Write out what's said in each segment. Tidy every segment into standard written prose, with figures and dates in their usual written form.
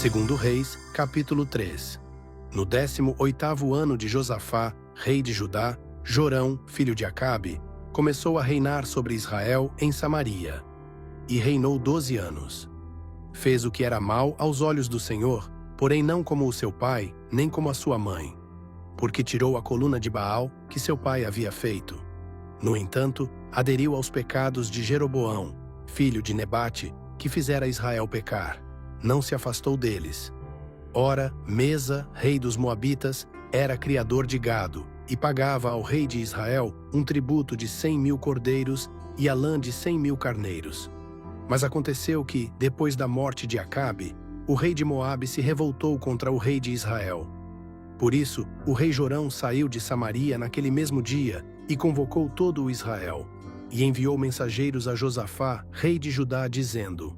Segundo Reis, capítulo 3. No 18º ano de Josafá, rei de Judá, Jorão, filho de Acabe, começou a reinar sobre Israel em Samaria. E reinou 12 anos. Fez o que era mal aos olhos do Senhor, porém não como o seu pai, nem como a sua mãe, porque tirou a coluna de Baal que seu pai havia feito. No entanto, aderiu aos pecados de Jeroboão, filho de Nebate, que fizera Israel pecar. Não se afastou deles. Ora, Mesa, rei dos Moabitas, era criador de gado, e pagava ao rei de Israel um tributo de 100.000 cordeiros e a lã de 100.000 carneiros. Mas aconteceu que, depois da morte de Acabe, o rei de Moabe se revoltou contra o rei de Israel. Por isso, o rei Jorão saiu de Samaria naquele mesmo dia e convocou todo o Israel, e enviou mensageiros a Josafá, rei de Judá, dizendo: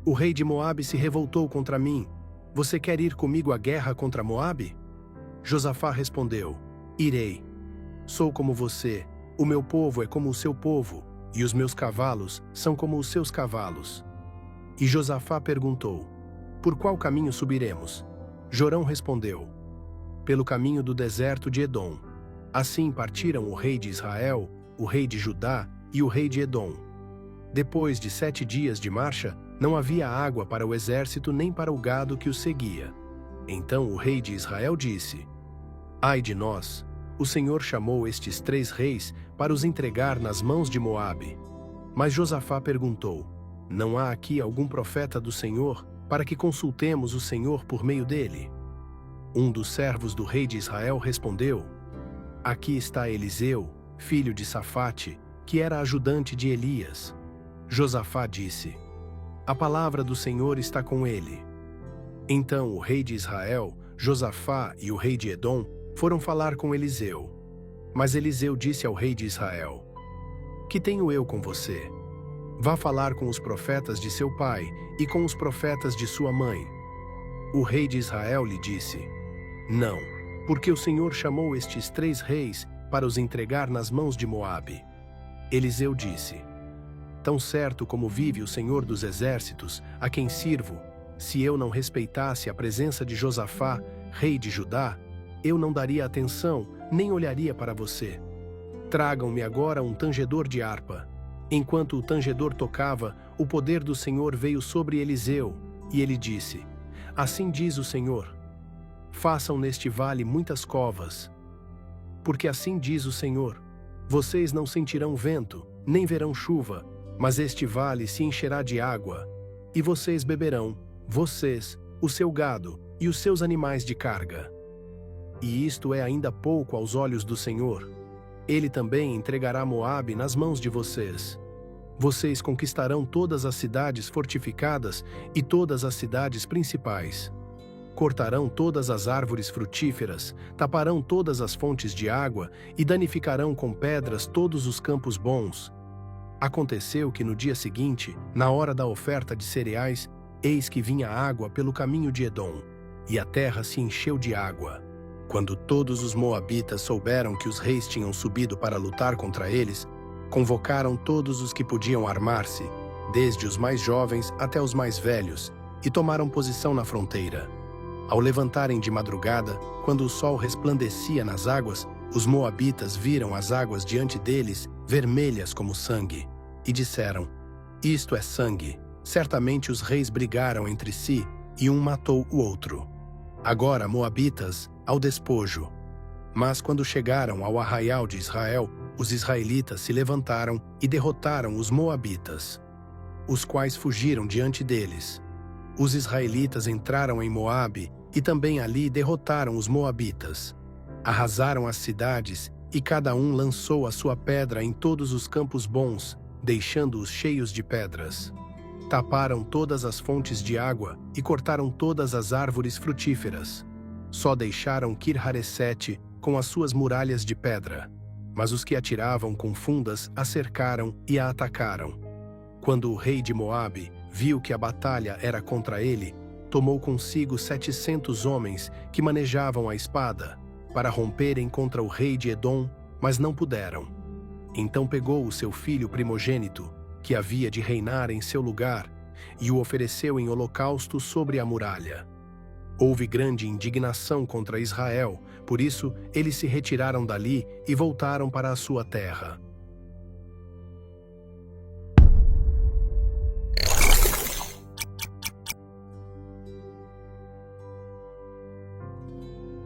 O rei de Moabe se revoltou contra mim. Você quer ir comigo à guerra contra Moabe? Josafá respondeu: Irei. Sou como você, o meu povo é como o seu povo, e os meus cavalos são como os seus cavalos. E Josafá perguntou: Por qual caminho subiremos? Jorão respondeu: Pelo caminho do deserto de Edom. Assim partiram o rei de Israel, o rei de Judá e o rei de Edom. Depois de 7 dias de marcha, não havia água para o exército nem para o gado que o seguia. Então o rei de Israel disse: Ai de nós! O Senhor chamou estes 3 reis para os entregar nas mãos de Moabe. Mas Josafá perguntou: Não há aqui algum profeta do Senhor para que consultemos o Senhor por meio dele? Um dos servos do rei de Israel respondeu: Aqui está Eliseu, filho de Safate, que era ajudante de Elias. Josafá disse: A palavra do Senhor está com ele. Então o rei de Israel, Josafá e o rei de Edom foram falar com Eliseu. Mas Eliseu disse ao rei de Israel: Que tenho eu com você? Vá falar com os profetas de seu pai e com os profetas de sua mãe. O rei de Israel lhe disse: Não, porque o Senhor chamou estes 3 reis para os entregar nas mãos de Moabe. Eliseu disse: Tão certo como vive o Senhor dos exércitos, a quem sirvo, se eu não respeitasse a presença de Josafá, rei de Judá, eu não daria atenção, nem olharia para você. Tragam-me agora um tangedor de harpa. Enquanto o tangedor tocava, o poder do Senhor veio sobre Eliseu, e ele disse: Assim diz o Senhor: Façam neste vale muitas covas. Porque assim diz o Senhor: Vocês não sentirão vento, nem verão chuva, mas este vale se encherá de água, e vocês beberão, vocês, o seu gado e os seus animais de carga. E isto é ainda pouco aos olhos do Senhor. Ele também entregará Moabe nas mãos de vocês. Vocês conquistarão todas as cidades fortificadas e todas as cidades principais. Cortarão todas as árvores frutíferas, taparão todas as fontes de água e danificarão com pedras todos os campos bons. Aconteceu que no dia seguinte, na hora da oferta de cereais, eis que vinha água pelo caminho de Edom, e a terra se encheu de água. Quando todos os moabitas souberam que os reis tinham subido para lutar contra eles, convocaram todos os que podiam armar-se, desde os mais jovens até os mais velhos, e tomaram posição na fronteira. Ao levantarem de madrugada, quando o sol resplandecia nas águas, os moabitas viram as águas diante deles vermelhas como sangue, e disseram: Isto é sangue. Certamente os reis brigaram entre si, e um matou o outro. Agora, moabitas, ao despojo. Mas quando chegaram ao arraial de Israel, os israelitas se levantaram e derrotaram os moabitas, os quais fugiram diante deles. Os israelitas entraram em Moabe e também ali derrotaram os moabitas. Arrasaram as cidades e cada um lançou a sua pedra em todos os campos bons, deixando-os cheios de pedras. Taparam todas as fontes de água e cortaram todas as árvores frutíferas. Só deixaram Kir-Haresete com as suas muralhas de pedra. Mas os que atiravam com fundas a cercaram e a atacaram. Quando o rei de Moabe viu que a batalha era contra ele, tomou consigo 700 homens que manejavam a espada, para romperem contra o rei de Edom, mas não puderam. Então pegou o seu filho primogênito, que havia de reinar em seu lugar, e o ofereceu em holocausto sobre a muralha. Houve grande indignação contra Israel, por isso eles se retiraram dali e voltaram para a sua terra.